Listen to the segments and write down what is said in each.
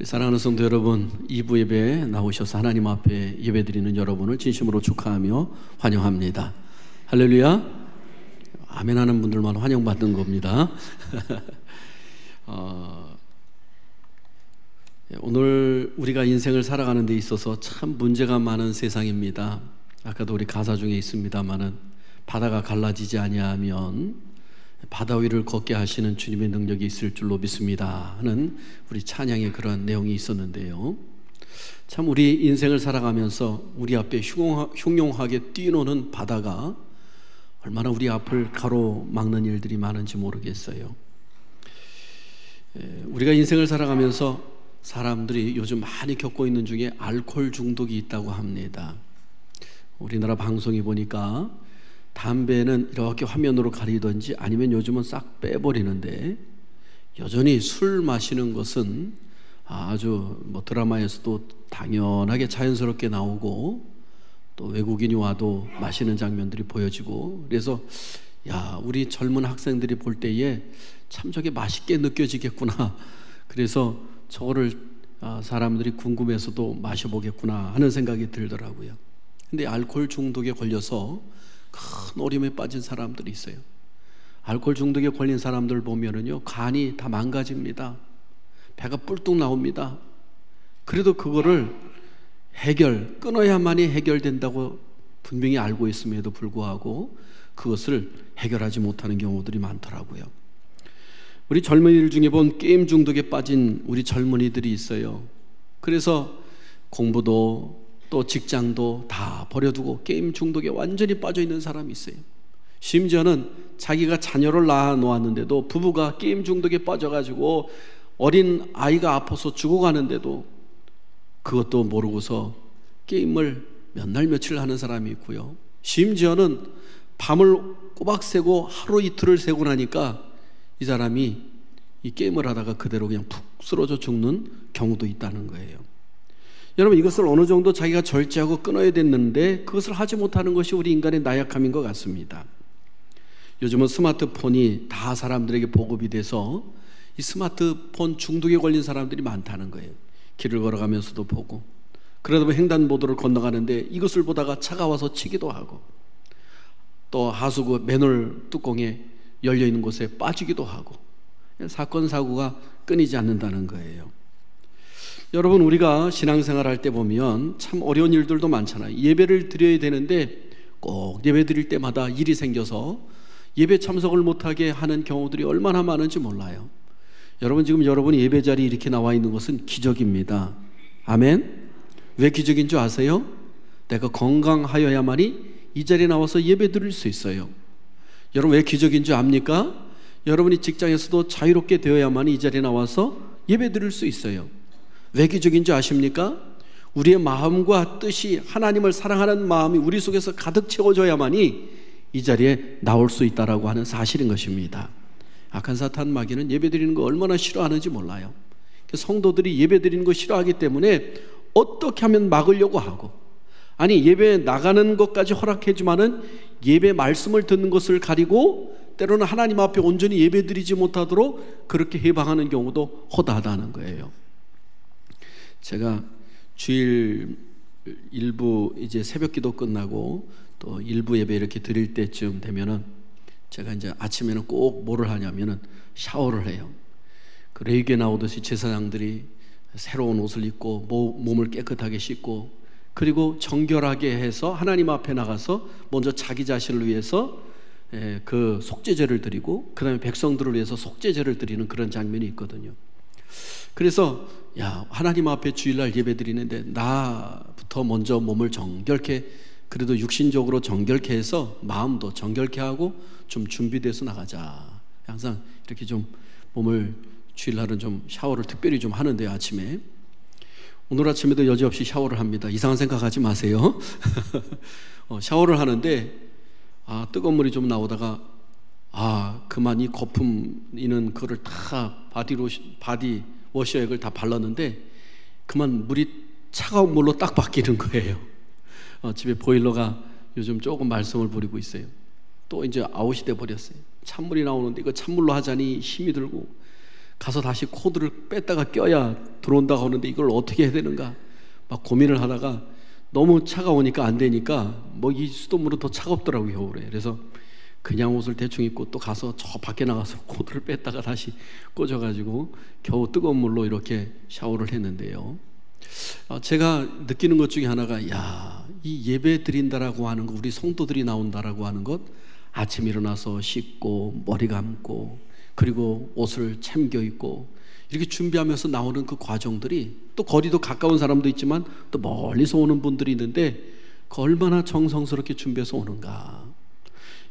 우리 사랑하는 성도 여러분, 2부 예배에 나오셔서 하나님 앞에 예배드리는 여러분을 진심으로 축하하며 환영합니다. 할렐루야. 아멘 하는 분들만 환영받는 겁니다. 오늘 우리가 인생을 살아가는 데 있어서 참 문제가 많은 세상입니다. 아까도 우리 가사 중에 있습니다마는 바다가 갈라지지 아니하면 바다 위를 걷게 하시는 주님의 능력이 있을 줄로 믿습니다 하는 우리 찬양의 그런 내용이 있었는데요, 참 우리 인생을 살아가면서 우리 앞에 흉용하게 뛰노는 바다가 얼마나 우리 앞을 가로막는 일들이 많은지 모르겠어요. 우리가 인생을 살아가면서 사람들이 요즘 많이 겪고 있는 중에 알코올 중독이 있다고 합니다. 우리나라 방송이 보니까 담배는 이렇게 화면으로 가리던지 아니면 요즘은 싹 빼버리는데, 여전히 술 마시는 것은 아주 드라마에서도 당연하게 자연스럽게 나오고, 또 외국인이 와도 마시는 장면들이 보여지고, 그래서 우리 젊은 학생들이 볼 때에 참 저게 맛있게 느껴지겠구나, 그래서 저거를 사람들이 궁금해서도 마셔보겠구나 하는 생각이 들더라고요. 근데 알코올 중독에 걸려서 큰 어려움에 빠진 사람들이 있어요. 알코올 중독에 걸린 사람들 보면은요, 간이 다 망가집니다. 배가 뿔뚝 나옵니다. 그래도 그거를 끊어야만이 해결된다고 분명히 알고 있음에도 불구하고 그것을 해결하지 못하는 경우들이 많더라고요. 우리 젊은이들 중에 본 게임 중독에 빠진 우리 젊은이들이 있어요. 그래서 공부도 또 직장도 다 버려두고 게임 중독에 완전히 빠져있는 사람이 있어요. 심지어는 자기가 자녀를 낳아 놓았는데도 부부가 게임 중독에 빠져가지고 어린 아이가 아파서 죽어가는데도 그것도 모르고서 게임을 몇 날 며칠 하는 사람이 있고요, 심지어는 밤을 꼬박 새고 하루 이틀을 새고 나니까 이 사람이 이 게임을 하다가 그대로 그냥 푹 쓰러져 죽는 경우도 있다는 거예요. 여러분, 이것을 어느 정도 자기가 절제하고 끊어야 됐는데 그것을 하지 못하는 것이 우리 인간의 나약함인 것 같습니다. 요즘은 스마트폰이 다 사람들에게 보급이 돼서 이 스마트폰 중독에 걸린 사람들이 많다는 거예요. 길을 걸어가면서도 보고, 그러다 보면 횡단보도를 건너가는데 이것을 보다가 차가 와서 치기도 하고, 또 하수구 맨홀 뚜껑에 열려있는 곳에 빠지기도 하고, 사건 사고가 끊이지 않는다는 거예요. 여러분, 우리가 신앙생활 할 때 보면 참 어려운 일들도 많잖아요. 예배를 드려야 되는데 꼭 예배 드릴 때마다 일이 생겨서 예배 참석을 못하게 하는 경우들이 얼마나 많은지 몰라요. 여러분, 지금 여러분이 예배 자리에 이렇게 나와 있는 것은 기적입니다. 아멘. 왜 기적인 줄 아세요? 내가 건강하여야만이 이 자리에 나와서 예배 드릴 수 있어요. 여러분, 왜 기적인 줄 압니까? 여러분이 직장에서도 자유롭게 되어야만이 이 자리에 나와서 예배 드릴 수 있어요. 왜 기적인 줄 아십니까? 우리의 마음과 뜻이 하나님을 사랑하는 마음이 우리 속에서 가득 채워져야만이 이 자리에 나올 수 있다라고 하는 사실인 것입니다. 악한 사탄 마귀는 예배드리는 거 얼마나 싫어하는지 몰라요. 성도들이 예배드리는 거 싫어하기 때문에 어떻게 하면 막으려고 하고, 아니 예배에 나가는 것까지 허락해주면은 예배 말씀을 듣는 것을 가리고 때로는 하나님 앞에 온전히 예배드리지 못하도록 그렇게 해방하는 경우도 허다하다는 거예요. 제가 주일 일부 이제 새벽 기도 끝나고 또 일부 예배 이렇게 드릴 때쯤 되면은 제가 이제 아침에는 꼭 뭐를 하냐면은 샤워를 해요. 그 레위기에 나오듯이 제사장들이 새로운 옷을 입고 몸을 깨끗하게 씻고, 그리고 정결하게 해서 하나님 앞에 나가서 먼저 자기 자신을 위해서 그 속죄제를 드리고 그 다음에 백성들을 위해서 속죄제를 드리는 그런 장면이 있거든요. 그래서 하나님 앞에 주일날 예배 드리는데 나부터 먼저 몸을 정결케, 그래도 육신적으로 정결케 해서 마음도 정결케 하고 좀 준비돼서 나가자. 항상 이렇게 좀 몸을 주일날은 좀 샤워를 특별히 좀 하는데요, 아침에. 오늘 아침에도 여지없이 샤워를 합니다. 이상한 생각하지 마세요. 샤워를 하는데 뜨거운 물이 좀 나오다가 그만 이 거품 있는 그거를 다 바디 워셔액을 다 발랐는데 그만 물이 차가운 물로 딱 바뀌는 거예요. 집에 보일러가 요즘 조금 말썽을 부리고 있어요. 또 이제 아웃이 돼 버렸어요. 찬물이 나오는데 이거 찬물로 하자니 힘이 들고, 가서 다시 코드를 뺐다가 껴야 들어온다고 하는데 이걸 어떻게 해야 되는가 막 고민을 하다가 너무 차가우니까 안 되니까 뭐 이 수돗물은 더 차갑더라고요, 겨울에. 그래서 그냥 옷을 대충 입고 또 가서 저 밖에 나가서 코드를 뺐다가 다시 꽂아가지고 겨우 뜨거운 물로 이렇게 샤워를 했는데요. 제가 느끼는 것 중에 하나가, 이 예배 드린다라고 하는 것, 우리 성도들이 나온다라고 하는 것, 아침 일어나서 씻고 머리 감고 그리고 옷을 챙겨 입고 이렇게 준비하면서 나오는 그 과정들이, 또 거리도 가까운 사람도 있지만 또 멀리서 오는 분들이 있는데 그 얼마나 정성스럽게 준비해서 오는가.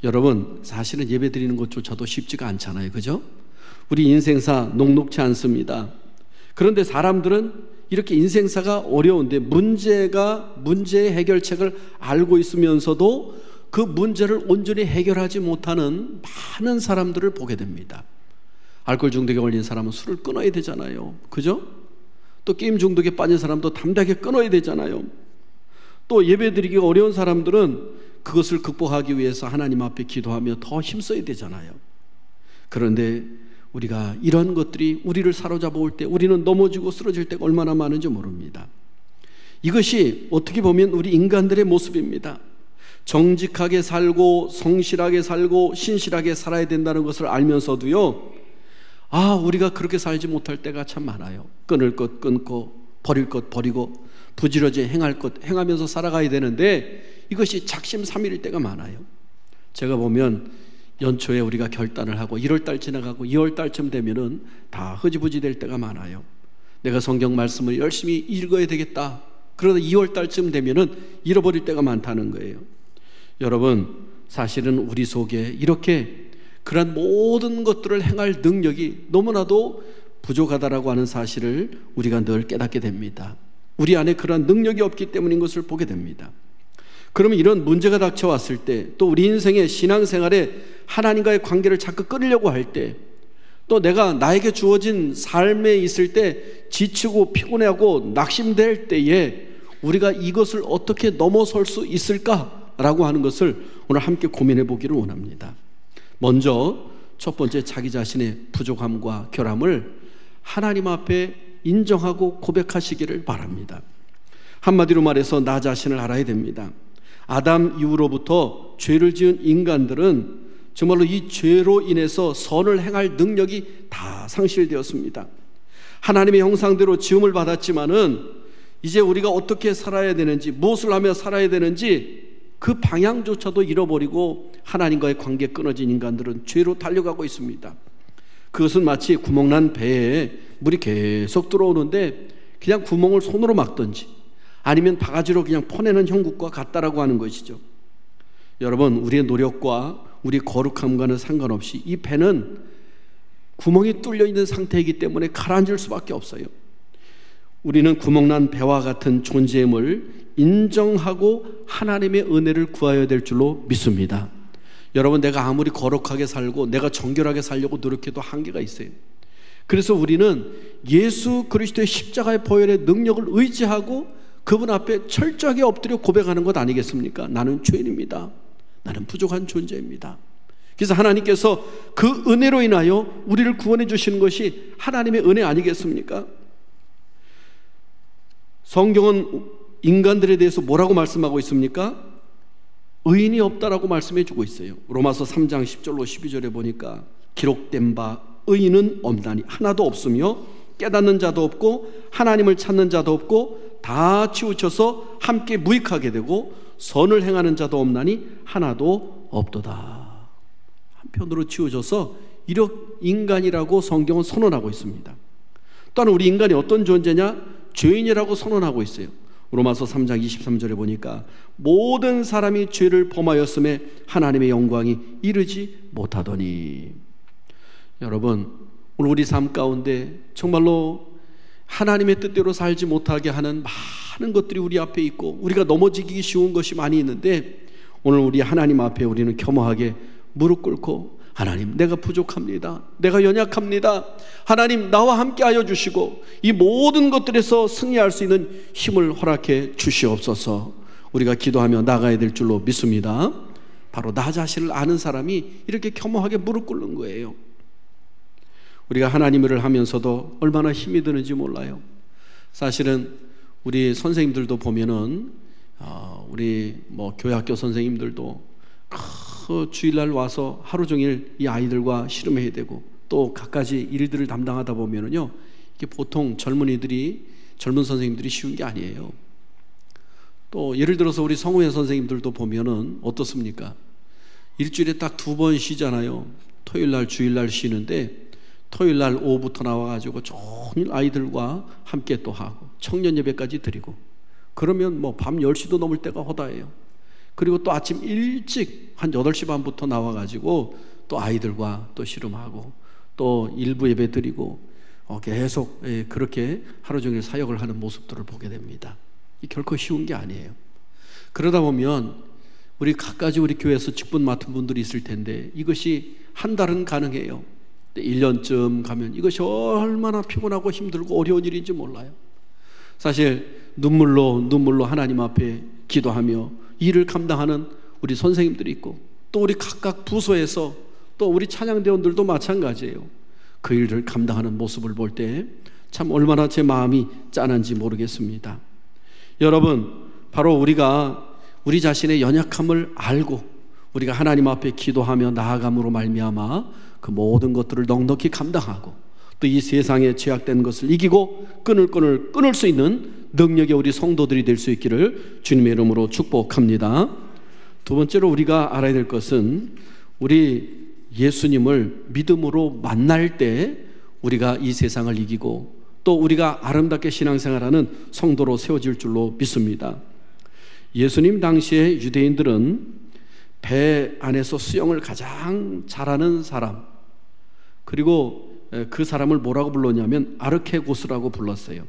여러분, 사실은 예배 드리는 것조차도 쉽지가 않잖아요, 그죠? 우리 인생사 녹록치 않습니다. 그런데 사람들은 이렇게 인생사가 어려운데 문제의 해결책을 알고 있으면서도 그 문제를 온전히 해결하지 못하는 많은 사람들을 보게 됩니다. 알코올 중독에 걸린 사람은 술을 끊어야 되잖아요, 그죠? 또 게임 중독에 빠진 사람도 담대하게 끊어야 되잖아요. 또 예배드리기가 어려운 사람들은 그것을 극복하기 위해서 하나님 앞에 기도하며 더 힘써야 되잖아요. 그런데 우리가 이런 것들이 우리를 사로잡아 올 때 우리는 넘어지고 쓰러질 때가 얼마나 많은지 모릅니다. 이것이 어떻게 보면 우리 인간들의 모습입니다. 정직하게 살고 성실하게 살고 신실하게 살아야 된다는 것을 알면서도요, 우리가 그렇게 살지 못할 때가 참 많아요. 끊을 것 끊고 버릴 것 버리고 부지런히 행할 것 행하면서 살아가야 되는데 이것이 작심삼일일 때가 많아요. 제가 보면 연초에 우리가 결단을 하고 1월달 지나가고 2월달쯤 되면은 다 흐지부지 될 때가 많아요. 내가 성경 말씀을 열심히 읽어야 되겠다. 그러다 2월달쯤 되면은 잃어버릴 때가 많다는 거예요. 여러분, 사실은 우리 속에 이렇게 그런 모든 것들을 행할 능력이 너무나도 부족하다라고 하는 사실을 우리가 늘 깨닫게 됩니다. 우리 안에 그런 능력이 없기 때문인 것을 보게 됩니다. 그러면 이런 문제가 닥쳐왔을 때, 또 우리 인생의 신앙생활에 하나님과의 관계를 자꾸 끊으려고 할 때, 또 내가 나에게 주어진 삶에 있을 때 지치고 피곤해하고 낙심될 때에 우리가 이것을 어떻게 넘어설 수 있을까라고 하는 것을 오늘 함께 고민해 보기를 원합니다. 먼저 첫 번째, 자기 자신의 부족함과 결함을 하나님 앞에 인정하고 고백하시기를 바랍니다. 한마디로 말해서 나 자신을 알아야 됩니다. 아담 이후로부터 죄를 지은 인간들은 정말로 이 죄로 인해서 선을 행할 능력이 다 상실되었습니다. 하나님의 형상대로 지음을 받았지만은 이제 우리가 어떻게 살아야 되는지, 무엇을 하며 살아야 되는지 그 방향조차도 잃어버리고 하나님과의 관계 끊어진 인간들은 죄로 달려가고 있습니다. 그것은 마치 구멍난 배에 물이 계속 들어오는데 그냥 구멍을 손으로 막든지 아니면 바가지로 그냥 퍼내는 형국과 같다라고 하는 것이죠. 여러분, 우리의 노력과 우리 거룩함과는 상관없이 이 배는 구멍이 뚫려 있는 상태이기 때문에 가라앉을 수밖에 없어요. 우리는 구멍난 배와 같은 존재임을 인정하고 하나님의 은혜를 구하여야 될 줄로 믿습니다. 여러분, 내가 아무리 거룩하게 살고 내가 정결하게 살려고 노력해도 한계가 있어요. 그래서 우리는 예수 그리스도의 십자가의 보혈의 능력을 의지하고 그분 앞에 철저하게 엎드려 고백하는 것 아니겠습니까? 나는 죄인입니다. 나는 부족한 존재입니다. 그래서 하나님께서 그 은혜로 인하여 우리를 구원해 주시는 것이 하나님의 은혜 아니겠습니까? 성경은 인간들에 대해서 뭐라고 말씀하고 있습니까? 의인이 없다라고 말씀해 주고 있어요. 로마서 3장 10절로 12절에 보니까 기록된 바 의인은 없나니 하나도 없으며 깨닫는 자도 없고 하나님을 찾는 자도 없고 다 치우쳐서 함께 무익하게 되고 선을 행하는 자도 없나니 하나도 없도다. 한편으로 치우쳐서 이력 인간이라고 성경은 선언하고 있습니다. 또한 우리 인간이 어떤 존재냐? 죄인이라고 선언하고 있어요. 로마서 3장 23절에 보니까 모든 사람이 죄를 범하였음에 하나님의 영광이 이르지 못하더니. 여러분, 오늘 우리 삶 가운데 정말로 하나님의 뜻대로 살지 못하게 하는 많은 것들이 우리 앞에 있고 우리가 넘어지기 쉬운 것이 많이 있는데, 오늘 우리 하나님 앞에 우리는 겸허하게 무릎 꿇고 하나님, 내가 부족합니다. 내가 연약합니다. 하나님, 나와 함께 하여 주시고 이 모든 것들에서 승리할 수 있는 힘을 허락해 주시옵소서. 우리가 기도하며 나가야 될 줄로 믿습니다. 바로 나 자신을 아는 사람이 이렇게 겸허하게 무릎 꿇는 거예요. 우리가 하나님의 일을 하면서도 얼마나 힘이 드는지 몰라요. 사실은 우리 선생님들도 보면은 우리 교회학교 선생님들도 그 주일날 와서 하루 종일 이 아이들과 씨름해야 되고 또 갖가지 일들을 담당하다 보면은요, 이게 보통 젊은 선생님들이 쉬운 게 아니에요. 또 예를 들어서 우리 성우회 선생님들도 보면은 어떻습니까? 일주일에 딱 2번 쉬잖아요. 토요일날 주일날 쉬는데 토요일날 오후부터 나와가지고 종일 아이들과 함께 또 하고 청년 예배까지 드리고 그러면 밤 10시도 넘을 때가 허다해요. 그리고 또 아침 일찍 한 8시 반부터 나와가지고 또 아이들과 또 씨름하고 또 일부 예배 드리고 계속 그렇게 하루 종일 사역을 하는 모습들을 보게 됩니다. 결코 쉬운 게 아니에요. 그러다 보면 우리 갖가지 우리 교회에서 직분 맡은 분들이 있을 텐데 이것이 한 달은 가능해요. 1년쯤 가면 이것이 얼마나 피곤하고 힘들고 어려운 일인지 몰라요. 사실 눈물로 하나님 앞에 기도하며 일을 감당하는 우리 선생님들이 있고 또 우리 각각 부서에서 또 우리 찬양대원들도 마찬가지예요. 그 일을 감당하는 모습을 볼 때 참 얼마나 제 마음이 짠한지 모르겠습니다. 여러분, 바로 우리가 우리 자신의 연약함을 알고 우리가 하나님 앞에 기도하며 나아감으로 말미암아 그 모든 것들을 넉넉히 감당하고 또 이 세상에 죄악된 것을 이기고 끊을 수 있는 능력의 우리 성도들이 될 수 있기를 주님의 이름으로 축복합니다. 두 번째로 우리가 알아야 될 것은 우리 예수님을 믿음으로 만날 때 우리가 이 세상을 이기고 또 우리가 아름답게 신앙생활하는 성도로 세워질 줄로 믿습니다. 예수님 당시에 유대인들은 배 안에서 수영을 가장 잘하는 사람, 그리고 그 사람을 뭐라고 불렀냐면 아르케고스라고 불렀어요.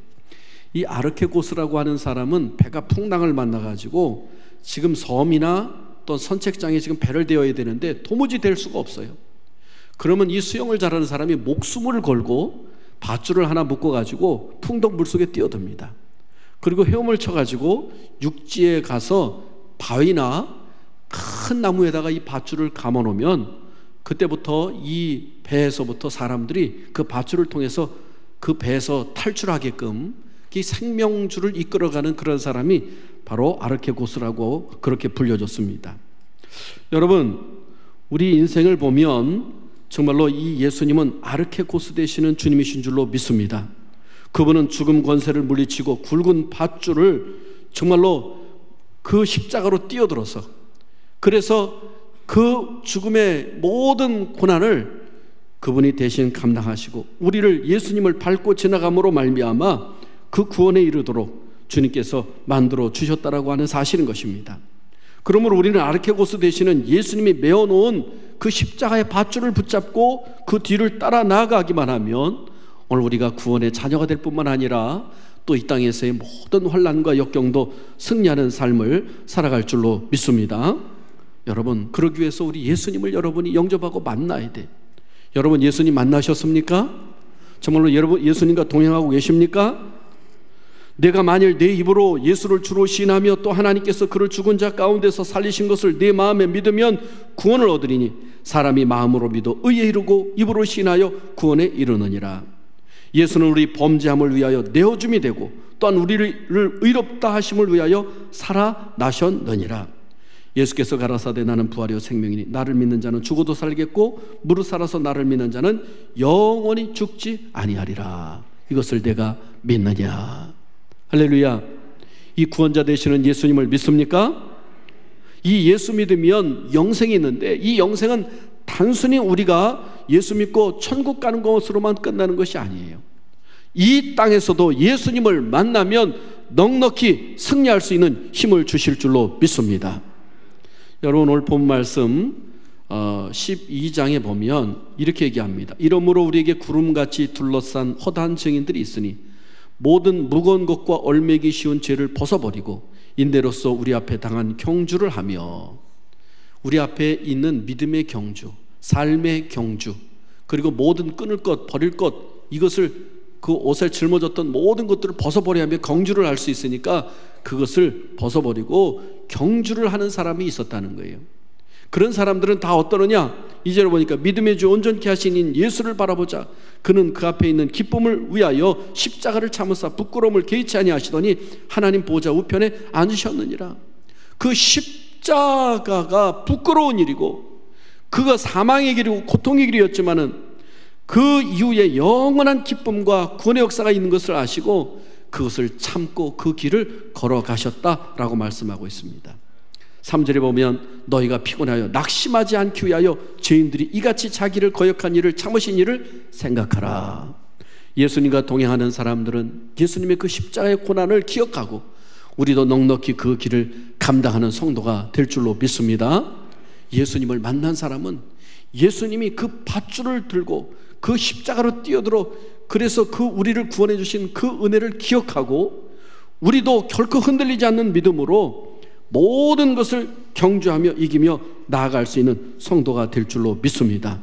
이 아르케고스라고 하는 사람은 배가 풍랑을 만나가지고 지금 섬이나 또 선책장에 지금 배를 대어야 되는데 도무지 될 수가 없어요. 그러면 이 수영을 잘하는 사람이 목숨을 걸고 밧줄을 하나 묶어가지고 풍덩 물속에 뛰어듭니다. 그리고 헤엄을 쳐가지고 육지에 가서 바위나 큰 나무에다가 이 밧줄을 감아놓으면 그때부터 이 배에서부터 사람들이 그 밧줄을 통해서 그 배에서 탈출하게끔 이 생명줄을 이끌어가는 그런 사람이 바로 아르케고스라고 그렇게 불려졌습니다. 여러분, 우리 인생을 보면 정말로 이 예수님은 아르케고스 되시는 주님이신 줄로 믿습니다. 그분은 죽음 권세를 물리치고 굵은 밧줄을 정말로 그 십자가로 뛰어들어서 그래서 그 죽음의 모든 고난을 그분이 대신 감당하시고 우리를 예수님을 밟고 지나감으로 말미암아 그 구원에 이르도록 주님께서 만들어 주셨다라고 하는 사실인 것입니다. 그러므로 우리는 아르케고스 되시는 예수님이 메어놓은 그 십자가의 밧줄을 붙잡고 그 뒤를 따라 나아가기만 하면 오늘 우리가 구원의 자녀가 될 뿐만 아니라 또 이 땅에서의 모든 환난과 역경도 승리하는 삶을 살아갈 줄로 믿습니다. 여러분, 그러기 위해서 우리 예수님을 여러분이 영접하고 만나야 돼. 여러분, 예수님 만나셨습니까? 정말로 여러분 예수님과 동행하고 계십니까? 내가 만일 내 입으로 예수를 주로 시인하며 또 하나님께서 그를 죽은 자 가운데서 살리신 것을 내 마음에 믿으면 구원을 얻으리니 사람이 마음으로 믿어 의에 이르고 입으로 시인하여 구원에 이르느니라. 예수는 우리 범죄함을 위하여 내어줌이 되고 또한 우리를 의롭다 하심을 위하여 살아나셨느니라. 예수께서 가라사대 나는 부활이요 생명이니 나를 믿는 자는 죽어도 살겠고 무릇 살아서 나를 믿는 자는 영원히 죽지 아니하리라. 이것을 내가 믿느냐. 할렐루야. 이 구원자 되시는 예수님을 믿습니까? 이 예수 믿으면 영생이 있는데 이 영생은 단순히 우리가 예수 믿고 천국 가는 것으로만 끝나는 것이 아니에요. 이 땅에서도 예수님을 만나면 넉넉히 승리할 수 있는 힘을 주실 줄로 믿습니다. 여러분, 오늘 본 말씀 12장에 보면 이렇게 얘기합니다. 이러므로 우리에게 구름같이 둘러싼 허다한 증인들이 있으니 모든 무거운 것과 얼매기 쉬운 죄를 벗어버리고 인대로서 우리 앞에 당한 경주를 하며, 우리 앞에 있는 믿음의 경주, 삶의 경주, 그리고 모든 끊을 것, 버릴 것, 이것을 그 옷에 짊어졌던 모든 것들을 벗어버려야 하며 경주를 할 수 있으니까 그것을 벗어버리고 경주를 하는 사람이 있었다는 거예요. 그런 사람들은 다 어떠느냐? 2절에 보니까 믿음의 주 온전케 하시는 예수를 바라보자. 그는 그 앞에 있는 기쁨을 위하여 십자가를 참으사 부끄러움을 개의치 아니하시더니 하나님 보좌 우편에 앉으셨느니라. 그 십자가가 부끄러운 일이고 그가 사망의 길이고 고통의 길이었지만은 그 이후에 영원한 기쁨과 구원의 역사가 있는 것을 아시고 그것을 참고 그 길을 걸어가셨다라고 말씀하고 있습니다. 3절에 보면 너희가 피곤하여 낙심하지 않기 위하여 죄인들이 이같이 자기를 거역한 일을 참으신 일을 생각하라. 예수님과 동행하는 사람들은 예수님의 그 십자가의 고난을 기억하고 우리도 넉넉히 그 길을 감당하는 성도가 될 줄로 믿습니다. 예수님을 만난 사람은 예수님이 그 밧줄을 들고 그 십자가로 뛰어들어 그래서 그 우리를 구원해 주신 그 은혜를 기억하고 우리도 결코 흔들리지 않는 믿음으로 모든 것을 경주하며 이기며 나아갈 수 있는 성도가 될 줄로 믿습니다.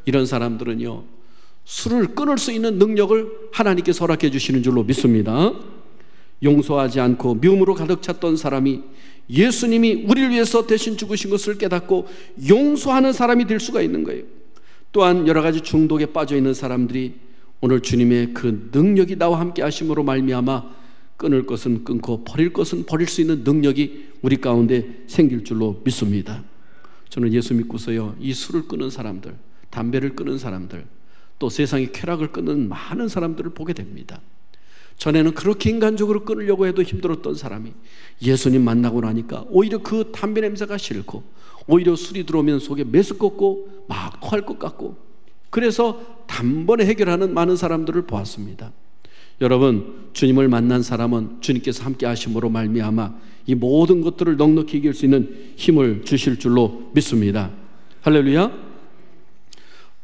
이런 사람들은요, 술을 끊을 수 있는 능력을 하나님께서 허락해 주시는 줄로 믿습니다. 용서하지 않고 미움으로 가득 찼던 사람이 예수님이 우리를 위해서 대신 죽으신 것을 깨닫고 용서하는 사람이 될 수가 있는 거예요. 또한 여러 가지 중독에 빠져 있는 사람들이 오늘 주님의 그 능력이 나와 함께 하심으로 말미암아 끊을 것은 끊고 버릴 것은 버릴 수 있는 능력이 우리 가운데 생길 줄로 믿습니다. 저는 예수 믿고서요, 이 술을 끊은 사람들, 담배를 끊은 사람들, 또 세상의 쾌락을 끊는 많은 사람들을 보게 됩니다. 전에는 그렇게 인간적으로 끊으려고 해도 힘들었던 사람이 예수님 만나고 나니까 오히려 그 담배 냄새가 싫고 오히려 술이 들어오면 속에 메스껍고 막 토할 것 같고 그래서 단번에 해결하는 많은 사람들을 보았습니다. 여러분, 주님을 만난 사람은 주님께서 함께 하심으로 말미암아 이 모든 것들을 넉넉히 이길 수 있는 힘을 주실 줄로 믿습니다. 할렐루야.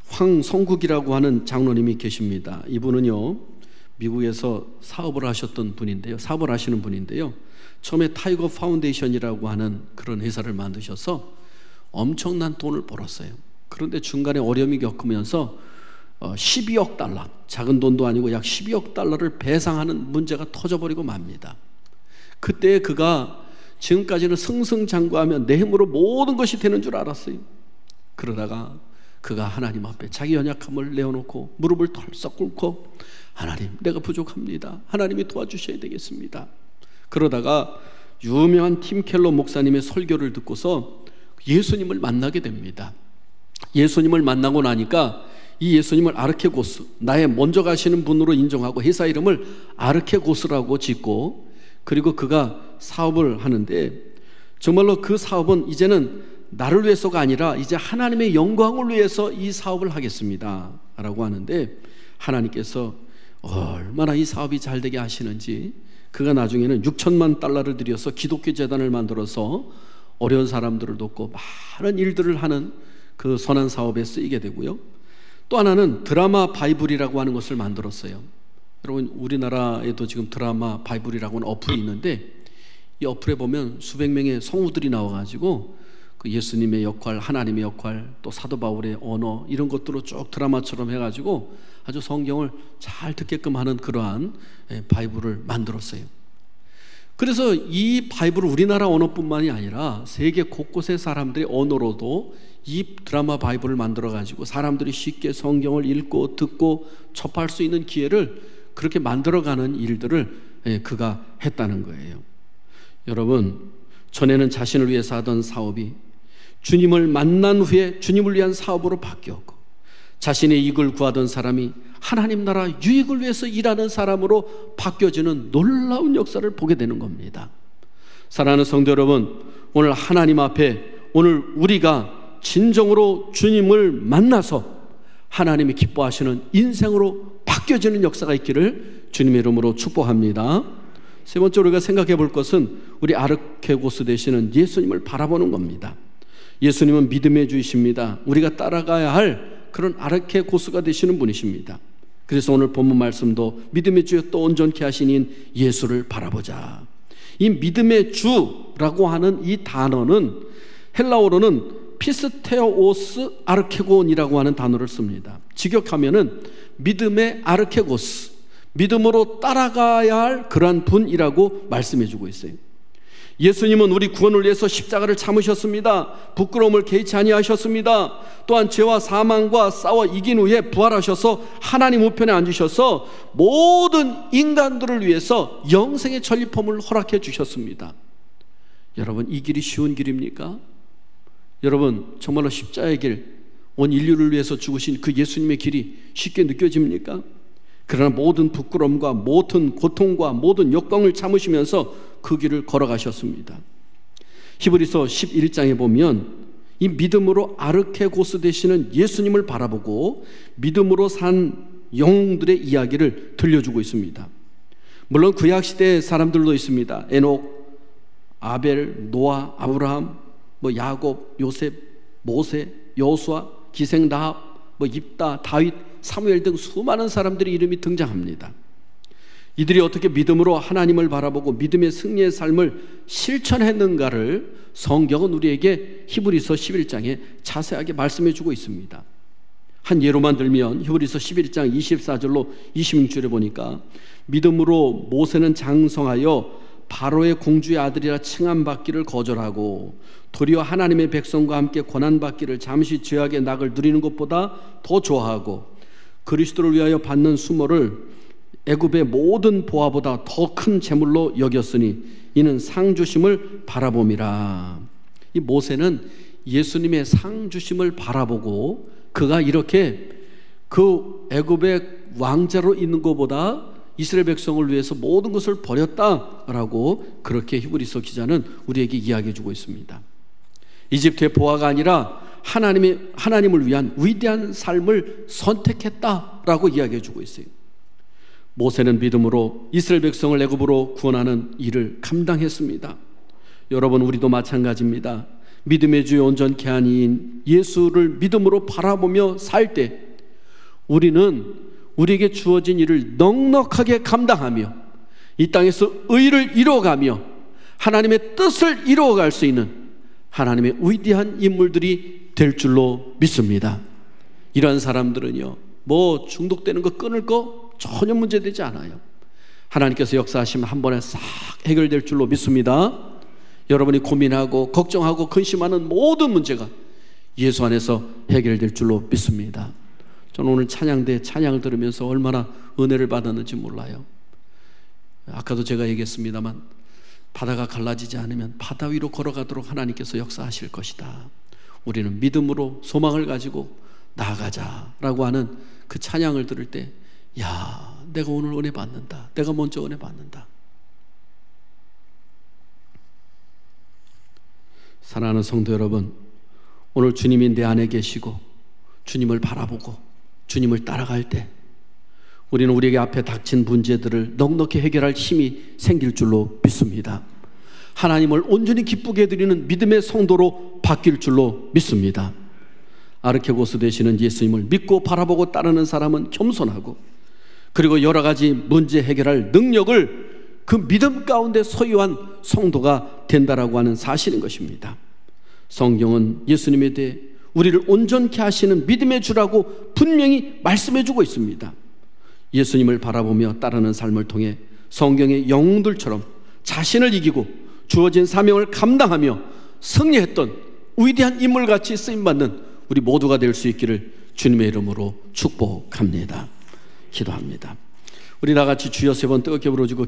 황성국이라고 하는 장로님이 계십니다. 이분은요, 미국에서 사업을 하셨던 분인데요, 사업을 하시는 분인데요, 처음에 타이거 파운데이션이라고 하는 그런 회사를 만드셔서 엄청난 돈을 벌었어요. 그런데 중간에 어려움이 겪으면서 12억 달러, 작은 돈도 아니고 약 12억 달러를 배상하는 문제가 터져버리고 맙니다. 그때 그가 지금까지는 승승장구하며 내 힘으로 모든 것이 되는 줄 알았어요. 그러다가 그가 하나님 앞에 자기 연약함을 내어놓고 무릎을 털썩 꿇고 하나님, 내가 부족합니다. 하나님이 도와주셔야 되겠습니다. 그러다가 유명한 팀 켈러 목사님의 설교를 듣고서 예수님을 만나게 됩니다. 예수님을 만나고 나니까 이 예수님을 아르케고스, 나의 먼저 가시는 분으로 인정하고 회사 이름을 아르케고스라고 짓고, 그리고 그가 사업을 하는데 정말로 그 사업은 이제는 나를 위해서가 아니라 이제 하나님의 영광을 위해서 이 사업을 하겠습니다 라고 하는데, 하나님께서 얼마나 이 사업이 잘 되게 하시는지 그가 나중에는 6천만 달러를 들여서 기독교 재단을 만들어서 어려운 사람들을 돕고 많은 일들을 하는 그 선한 사업에 쓰이게 되고요. 또 하나는 드라마 바이블이라고 하는 것을 만들었어요. 여러분, 우리나라에도 지금 드라마 바이블이라고 하는 어플이 있는데 이 어플에 보면 수백 명의 성우들이 나와가지고 그 예수님의 역할, 하나님의 역할, 또 사도 바울의 언어 이런 것들로 쭉 드라마처럼 해가지고 아주 성경을 잘 듣게끔 하는 그러한 바이블을 만들었어요. 그래서 이 바이블을 우리나라 언어뿐만이 아니라 세계 곳곳의 사람들의 언어로도 이 드라마 바이블을 만들어가지고 사람들이 쉽게 성경을 읽고 듣고 접할 수 있는 기회를 그렇게 만들어가는 일들을 그가 했다는 거예요. 여러분, 전에는 자신을 위해서 하던 사업이 주님을 만난 후에 주님을 위한 사업으로 바뀌었고, 자신의 이익을 구하던 사람이 하나님 나라 유익을 위해서 일하는 사람으로 바뀌어지는 놀라운 역사를 보게 되는 겁니다. 사랑하는 성도 여러분, 오늘 하나님 앞에 오늘 우리가 진정으로 주님을 만나서 하나님이 기뻐하시는 인생으로 바뀌어지는 역사가 있기를 주님의 이름으로 축복합니다. 세 번째로 우리가 생각해 볼 것은 우리 아르케고스 되시는 예수님을 바라보는 겁니다. 예수님은 믿음의 주이십니다. 우리가 따라가야 할 그런 아르케고스가 되시는 분이십니다. 그래서 오늘 본문 말씀도 믿음의 주여 또 온전케 하시는 예수를 바라보자. 이 믿음의 주라고 하는 이 단어는 헬라어로는 피스테오스 아르케곤이라고 하는 단어를 씁니다. 직역하면은 믿음의 아르케고스, 믿음으로 따라가야 할 그러한 분이라고 말씀해 주고 있어요. 예수님은 우리 구원을 위해서 십자가를 참으셨습니다. 부끄러움을 개의치 아니하셨습니다. 또한 죄와 사망과 싸워 이긴 후에 부활하셔서 하나님 우편에 앉으셔서 모든 인간들을 위해서 영생의 전리품을 허락해 주셨습니다. 여러분, 이 길이 쉬운 길입니까? 여러분, 정말로 십자가의 길, 온 인류를 위해서 죽으신 그 예수님의 길이 쉽게 느껴집니까? 그러나 모든 부끄러움과 모든 고통과 모든 역경을 참으시면서 그 길을 걸어가셨습니다. 히브리서 11장에 보면 이 믿음으로 아르케고스 되시는 예수님을 바라보고 믿음으로 산 영웅들의 이야기를 들려주고 있습니다. 물론 구약시대의 사람들도 있습니다. 에녹, 아벨, 노아, 아브라함, 야곱, 요셉, 모세, 여호수아, 기생 라합, 입다, 다윗, 사무엘 등 수많은 사람들의 이름이 등장합니다. 이들이 어떻게 믿음으로 하나님을 바라보고 믿음의 승리의 삶을 실천했는가를 성경은 우리에게 히브리서 11장에 자세하게 말씀해 주고 있습니다. 한 예로만 들면 히브리서 11장 24절로 26절에 보니까 믿음으로 모세는 장성하여 바로의 공주의 아들이라 칭함받기를 거절하고 도리어 하나님의 백성과 함께 고난받기를 잠시 죄악의 낙을 누리는 것보다 더 좋아하고 그리스도를 위하여 받는 수모를 애굽의 모든 보화보다 더 큰 재물로 여겼으니 이는 상 주심을 바라봄이라. 이 모세는 예수님의 상 주심을 바라보고 그가 이렇게 그 애굽의 왕자로 있는 것보다 이스라엘 백성을 위해서 모든 것을 버렸다라고 그렇게 히브리서 기자는 우리에게 이야기해 주고 있습니다. 이집트의 보화가 아니라 하나님을 위한 위대한 삶을 선택했다라고 이야기해 주고 있어요. 모세는 믿음으로 이스라엘 백성을 애굽으로 구원하는 일을 감당했습니다. 여러분, 우리도 마찬가지입니다. 믿음의 주의 온전케 하니인 예수를 믿음으로 바라보며 살 때 우리는 우리에게 주어진 일을 넉넉하게 감당하며 이 땅에서 의를 이루어가며 하나님의 뜻을 이루어갈 수 있는 하나님의 위대한 인물들이 될 줄로 믿습니다. 이런 사람들은요, 중독되는 거 끊을 거 전혀 문제되지 않아요. 하나님께서 역사하시면 한 번에 싹 해결될 줄로 믿습니다. 여러분이 고민하고 걱정하고 근심하는 모든 문제가 예수 안에서 해결될 줄로 믿습니다. 저는 오늘 찬양대 찬양을 들으면서 얼마나 은혜를 받았는지 몰라요. 아까도 제가 얘기했습니다만 바다가 갈라지지 않으면 바다 위로 걸어가도록 하나님께서 역사하실 것이다. 우리는 믿음으로 소망을 가지고 나아가자라고 하는 그 찬양을 들을 때, 야, 내가 오늘 은혜 받는다. 내가 먼저 은혜 받는다. 사랑하는 성도 여러분, 오늘 주님이 내 안에 계시고 주님을 바라보고 주님을 따라갈 때 우리는 우리에게 앞에 닥친 문제들을 넉넉히 해결할 힘이 생길 줄로 믿습니다. 하나님을 온전히 기쁘게 해드리는 믿음의 성도로 바뀔 줄로 믿습니다. 아르케고스 되시는 예수님을 믿고 바라보고 따르는 사람은 겸손하고 그리고 여러 가지 문제 해결할 능력을 그 믿음 가운데 소유한 성도가 된다라고 하는 사실인 것입니다. 성경은 예수님에 대해 우리를 온전케 하시는 믿음의 주라고 분명히 말씀해 주고 있습니다. 예수님을 바라보며 따르는 삶을 통해 성경의 영웅들처럼 자신을 이기고 주어진 사명을 감당하며 승리했던 위대한 인물같이 쓰임받는 우리 모두가 될 수 있기를 주님의 이름으로 축복합니다. 기도합니다. 우리 다 같이 주여 세 번 뜨겁게 부르짖고